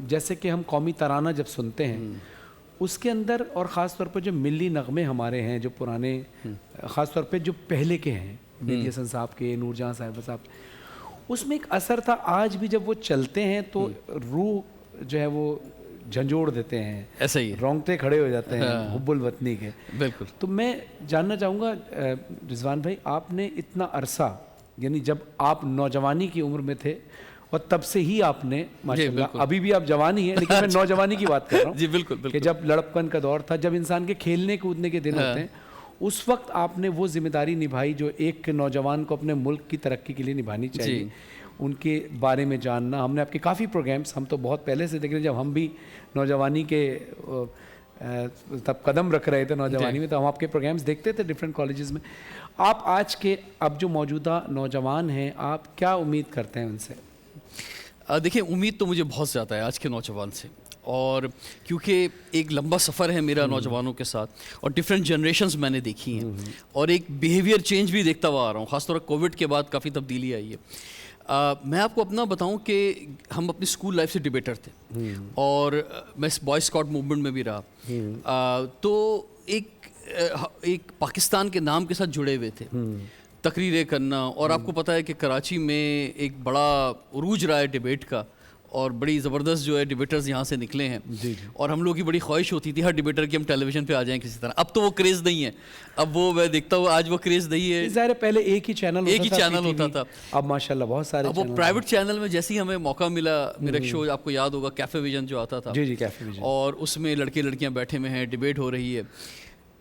جیسے کہ ہم قومی ترانہ جب سنتے ہیں اس کے اندر، اور خاص طور پہ جو ملی نغمے ہمارے ہیں جو پرانے، خاص طور پہ جو پہلے کے ہیں، بیدی حسن صاحب کے، نور جہاں صاحب، اس میں ایک اثر تھا. آج بھی جب وہ چلتے ہیں تو روح جو ہے وہ جھنجھوڑ دیتے ہیں، ایسا ہی رونگٹے کھڑے ہو جاتے ہیں حب الوطنی کے. بالکل. تو میں جاننا چاہوں گا رضوان بھائی، آپ نے اتنا عرصہ، یعنی جب آپ نوجوانی کی عمر میں تھے اور تب سے ہی آپ نے ماشاءاللہ، ابھی بھی آپ جوان ہی ہیں لیکن میں نوجوانی کی بات کر رہا ہوں. جی بالکل کہ جب لڑکپن کا دور تھا، جب انسان کے کھیلنے کودنے کے دن ہوتے ہیں، اس وقت آپ نے وہ ذمہ داری نبھائی جو ایک نوجوان کو اپنے ملک کی ترقی کے لیے نبھانی چاہیے. ان کے بارے میں جاننا، ہم نے آپ کے کافی پروگرامز، ہم تو بہت پہلے سے دیکھ رہے ہیں، جب ہم بھی نوجوانی کے تب قدم رکھ رہے تھے نوجوانی میں، تو ہم آپ کے پروگرامز دیکھتے تھے ڈفرینٹ کالجز میں. آپ آج کے اب جو موجودہ نوجوان ہیں، آپ کیا امید کرتے ہیں ان سے؟ دیکھیں، امید تو مجھے بہت زیادہ ہے آج کے نوجوان سے، اور کیونکہ ایک لمبا سفر ہے میرا نوجوانوں کے ساتھ، اور ڈفرینٹ جنریشنز میں نے دیکھی ہیں، اور ایک بیہیویئر چینج بھی دیکھتا ہوا آ رہا ہوں. خاص طور پر کووڈ کے بعد کافی تبدیلی آئی ہے. میں آپ کو اپنا بتاؤں کہ ہم اپنی اسکول لائف سے ڈبیٹر تھے، اور میں اس بوائے اسکاؤٹ موومنٹ میں بھی رہا. تو ایک پاکستان کے نام کے ساتھ جڑے ہوئے تھے، تقریریں کرنا. اور آپ کو پتہ ہے کہ کراچی میں ایک بڑا عروج رہا ہے ڈبیٹ کا، اور بڑی زبردست جو ہے ڈبیٹرز یہاں سے نکلے ہیں. اور ہم لوگوں کی بڑی خواہش ہوتی تھی ہر ڈبیٹر کی ہم ٹیلی ویژن پہ آ جائیں کسی طرح. اب تو وہ کریز نہیں ہے، اب وہ میں دیکھتا ہوں آج وہ کریز نہیں ہے. ظاہر پہلے ایک ہی چینل ہوتا تھا، اب ماشاءاللہ بہت سارے. اب وہ پرائیویٹ چینل میں جیسے ہی ہمیں موقع ملا، میرا ایک شو آپ کو یاد ہوگا کیفے ویژن جو آتا تھا، جی کیفے ویژن، اور اس میں لڑکے لڑکیاں بیٹھے ہوئے ہیں، ڈبیٹ ہو رہی ہے.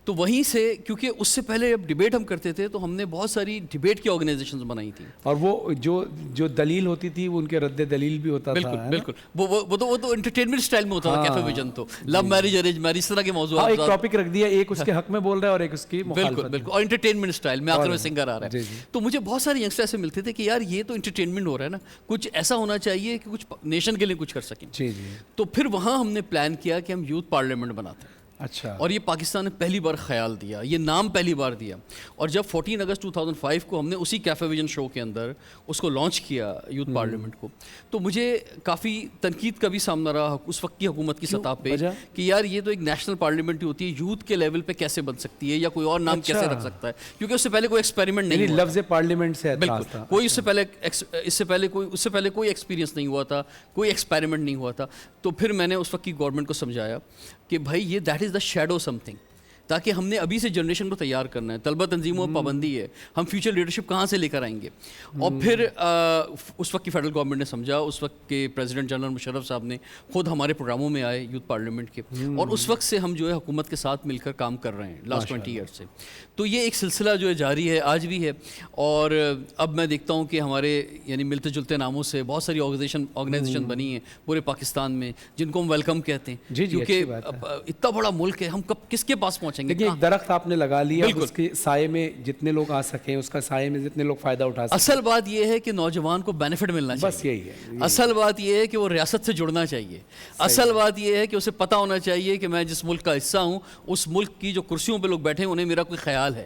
تو وہیں سے، کیونکہ اس سے پہلے جب ڈبیٹ ہم کرتے تھے تو ہم نے بہت ساری ڈبیٹ کی آرگنائزیشنز بنائی تھیں، اور وہ جو دلیل ہوتی تھی وہ ان کے رد دلیل بھی ہوتا تھا. بالکل. وہ تو انٹرٹینمنٹ اسٹائل میں ہوتا تھا کیفے ویژن. تو لو میرج، ارینج میرج، اس طرح کے موضوعات، ایک ٹاپک رکھ دیا، ایک اس کے حق میں بول رہا ہے اور ایک اس کی مخالفت. بالکل. اور انٹرٹینمنٹ اسٹائل میں آخر میں سنگر آ رہا ہے. تو مجھے بہت سارے ینگسٹر ایسے ملتے تھے کہ یار یہ تو انٹرٹینمنٹ ہو رہا ہے نا، کچھ ایسا ہونا چاہیے کہ کچھ نیشن کے لیے کچھ کر سکیں. تو پھر وہاں ہم نے پلان کیا کہ ہم یوتھ پارلیمنٹ بناتے ہیں. اچھا. اور یہ پاکستان نے پہلی بار خیال دیا، یہ نام پہلی بار دیا. اور جب 14 اگست 2005 کو ہم نے اسی کیفے ویژن شو کے اندر اس کو لانچ کیا یوتھ پارلیمنٹ کو، تو مجھے کافی تنقید کا بھی سامنا رہا اس وقت کی حکومت کی سطح پہ کہ یار یہ تو ایک نیشنل پارلیمنٹ ہی ہوتی ہے، یوتھ کے لیول پہ کیسے بن سکتی ہے، یا کوئی اور نام کیسے رکھ سکتا ہے، کیونکہ اس سے پہلے کوئی ایکسپیریمنٹ نہیں ہوا. لفظ پارلیمنٹ سے بالکل کوئی اس سے پہلے کوئی ایکسپیرینس نہیں ہوا تھا، کوئی ایکسپیریمنٹ نہیں ہوا تھا. تو پھر میں نے اس وقت کی گورنمنٹ کو سمجھایا کہ بھائی یہ that is the shadow some thing, تاکہ ہم نے ابھی سے جنریشن کو تیار کرنا ہے. طلبہ تنظیموں میں پابندی ہے، ہم فیوچر لیڈرشپ کہاں سے لے کر آئیں گے. اور پھر اس وقت کی فیڈرل گورنمنٹ نے سمجھا، اس وقت کے پریزیڈنٹ جنرل مشرف صاحب نے خود ہمارے پروگراموں میں آئے یوتھ پارلیمنٹ کے، اور اس وقت سے ہم جو ہے حکومت کے ساتھ مل کر کام کر رہے ہیں لاسٹ 20 ایئر سے. تو یہ ایک سلسلہ جو ہے جاری ہے، آج بھی ہے. اور اب میں دیکھتا ہوں کہ ہمارے یعنی ملتے جلتے ناموں سے بہت ساری آرگنائزیشن بنی ہیں پورے پاکستان میں، جن کو ہم ویلکم کہتے ہیں، کیونکہ اتنا بڑا ملک ہے، ہم کب کس کے پاس پہنچیں گے. ایک درخت آپ نے لگا لیا، اس کے سائے میں جتنے لوگ آ سکیں، اس کا سائے میں جتنے لوگ فائدہ اٹھا سکیں. اصل بات یہ ہے کہ نوجوان کو بینیفٹ ملنا چاہیے، بس یہی ہے. اصل بات یہ ہے کہ وہ ریاست سے جڑنا چاہیے. اصل بات یہ ہے کہ اسے پتہ ہونا چاہیے کہ میں جس ملک کا حصہ ہوں، اس ملک کی جو کرسیوں پہ لوگ بیٹھے ہیں انہیں میرا کوئی خیال ہے.